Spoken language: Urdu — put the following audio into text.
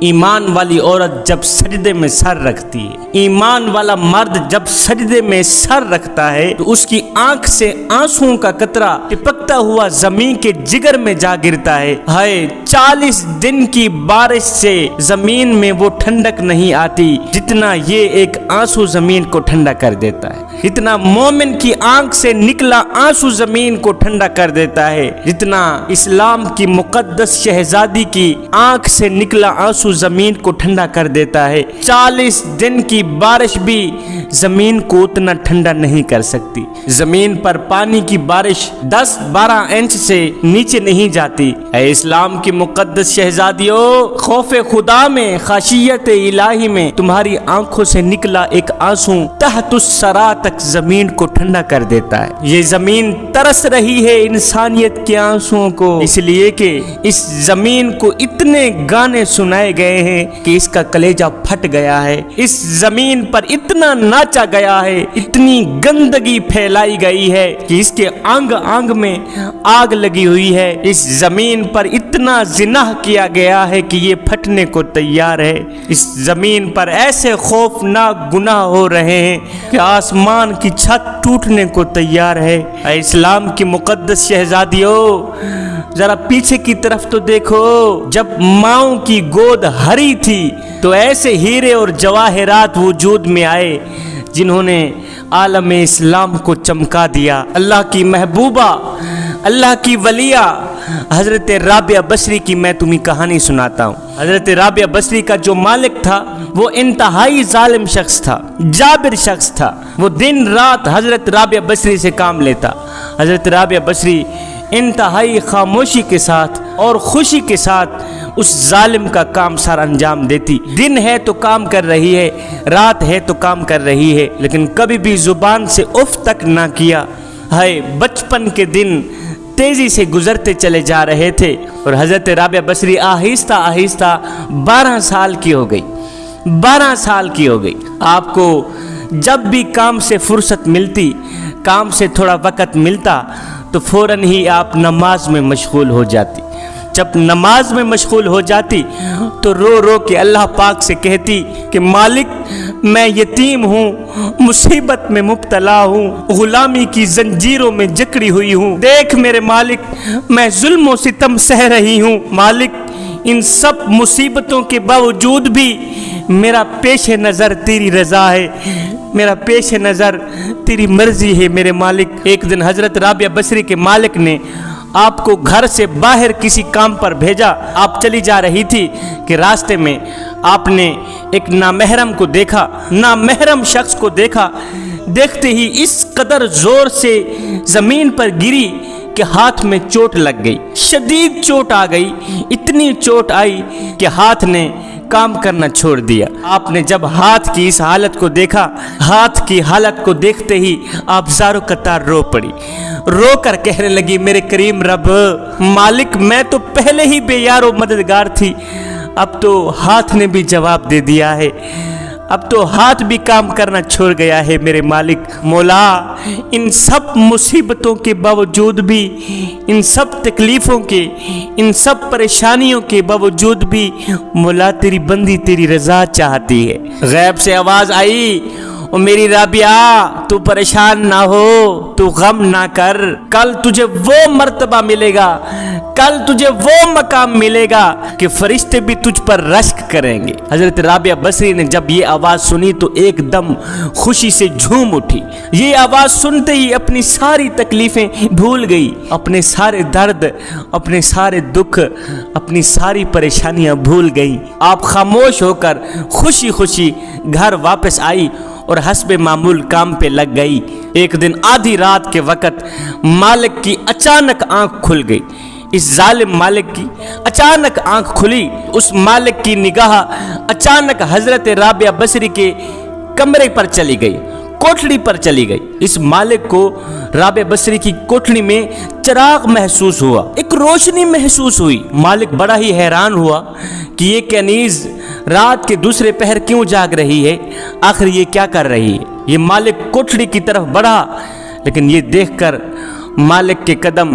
ایمان والی عورت جب سجدے میں سر رکھتی ہے، ایمان والا مرد جب سجدے میں سر رکھتا ہے تو اس کی آنکھ سے آنسوں کا قطرہ ٹپکتا ہوا زمین کے جگر میں جا گرتا ہے۔ ہائے 40 دن کی بارش سے زمین میں وہ ٹھنڈک نہیں آتی جتنا یہ ایک آنسو زمین کو ٹھنڈا کر دیتا ہے، اتنا مومن کی آنکھ سے نکلا آنسو زمین کو ٹھنڈا کر دیتا ہے، جتنا اسلام کی مقدس شہزادی کی آنکھ سے نکلا آنسو زمین کو ٹھنڈا کر دیتا ہے۔ 40 دن کی بارش بھی زمین کو اتنا ٹھنڈا نہیں کر سکتی۔ زمین پر پانی کی بارش 10-12 انچ سے نیچے نہیں جاتی۔ اے اسلام کی مقدس شہزادیوں، خوف خدا میں، خشیت الہی میں تمہاری آنکھوں سے نکلا ایک آنسو تحت الثری تک زمین کو ٹھنڈا کر دیتا ہے۔ یہ زمین ترس رہی ہے انسانیت کے آنسوؤں کو، اس لیے کہ اس زمین کو اتنے گانے سنائے گئے ہیں کہ اس کا کلیجہ پھٹ گیا ہے۔ اس زمین پر اتنا ناچا گیا ہے، اتنی گندگی پھیلائی گئی ہے کہ اس کے انگ انگ میں آگ لگی ہوئی ہے۔ اس زمین پر اتنا زنا کیا گیا ہے کہ یہ پھٹنے کو تیار ہے۔ اس زمین پر ایسے خوفناک گناہ ہو رہے ہیں کہ آسمان کی چھت ٹوٹنے کو تیار ہے۔ اے اسلام کی مقدس شہزادیوں، ذرا پیچھے کی طرف تو دیکھو، جب ماؤں کی گود ہری تھی تو ایسے ہیرے اور جواہرات وجود میں آئے جنہوں نے عالم اسلام کو چمکا دیا۔ اللہ کی محبوبہ، اللہ کی ولیہ حضرت رابعہ بصری کی میں تمہیں کہانی سناتا ہوں۔ حضرت رابعہ بصری کا جو مالک تھا وہ انتہائی ظالم شخص تھا، جابر شخص تھا۔ وہ دن رات حضرت رابعہ بصری سے کام لیتا۔ حضرت رابعہ بصری انتہائی خاموشی کے ساتھ اور خوشی کے ساتھ اس ظالم کا کام سر انجام دیتی۔ دن ہے تو کام کر رہی ہے، رات ہے تو کام کر رہی ہے، لیکن کبھی بھی زبان سے اف تک نہ کیا۔ ہے بچپن کے دن تیزی سے گزرتے چلے جا رہے تھے اور حضرت رابعہ بصری آہستہ آہستہ 12 سال کی ہو گئی۔ 12 سال کی ہو گئی۔ آپ کو جب بھی کام سے فرصت ملتی، کام سے تھوڑا وقت ملتا تو فوراً ہی آپ نماز میں مشغول ہو جاتی۔ جب نماز میں مشغول ہو جاتی تو رو رو کے اللہ پاک سے کہتی کہ مالک، میں یتیم ہوں، مصیبت میں مبتلا ہوں، غلامی کی زنجیروں میں جکڑی ہوئی ہوں، دیکھ میرے مالک، میں ظلم و ستم سہ رہی ہوں۔ مالک، ان سب مصیبتوں کے باوجود بھی میرا پیش نظر تیری رضا ہے، میرا پیش نظر تیری مرضی ہے میرے مالک۔ ایک دن حضرت رابعہ بصری کے مالک نے آپ کو گھر سے باہر کسی کام پر بھیجا۔ آپ چلی جا رہی تھی کہ راستے میں آپ نے ایک نامحرم کو دیکھا، نامحرم شخص کو دیکھا۔ دیکھتے ہی اس قدر زور سے زمین پر گری کہ ہاتھ میں چوٹ لگ گئی، شدید چوٹ آ گئی، اتنی چوٹ آئی کہ ہاتھ نے کام کرنا چھوڑ دیا۔ آپ نے جب ہاتھ کی اس حالت کو دیکھا، ہاتھ کی حالت کو دیکھتے ہی آپ زارو قطار رو پڑی، رو کر کہنے لگی میرے کریم رب، مالک، میں تو پہلے ہی بے یار و مددگار تھی، اب تو ہاتھ نے بھی جواب دے دیا ہے، اب تو ہاتھ بھی کام کرنا چھوڑ گیا ہے میرے مالک۔ مولا، ان سب مصیبتوں کے باوجود بھی، ان سب تکلیفوں کے، ان سب پریشانیوں کے باوجود بھی مولا تیری بندی تیری رضا چاہتی ہے۔ غیب سے آواز آئی، او میری رابعہ، تو پریشان نہ ہو، تو غم نہ کر، کل تجھے وہ مرتبہ ملے گا، کل تجھے وہ مقام ملے گا کہ فرشتے بھی تجھ پر رشک کریں گے۔ حضرت رابعہ بصری نے جب یہ آواز سنی تو ایک دم خوشی سے جھوم اٹھی۔ یہ آواز سنتے ہی اپنی ساری تکلیفیں بھول گئی، اپنے سارے درد، اپنے سارے دکھ، اپنی ساری پریشانیاں بھول گئی۔ آپ خاموش ہو کر خوشی خوشی گھر واپس آئی اور حسب معمول کام پہ لگ گئی۔ ایک دن آدھی رات کے وقت مالک کی اچانک آنکھ کھل گئی۔ اس ظالم مالک کی اچانک آنکھ کھلی۔ اس مالک کی نگاہ اچانک حضرت رابعہ بصری کے کمرے پر چلی گئی، کوٹھڑی پر چلی گئی۔ اس مالک کو رابعہ بصری کی کوٹھڑی میں چراغ محسوس ہوا، ایک روشنی محسوس ہوئی۔ مالک بڑا ہی حیران ہوا کہ یہ کنیز رات کے دوسرے پہر کیوں جاگ رہی ہے، آخر یہ کیا کر رہی ہے۔ یہ مالک کوٹھڑی کی طرف بڑھا، لیکن یہ دیکھ کر مالک کے قدم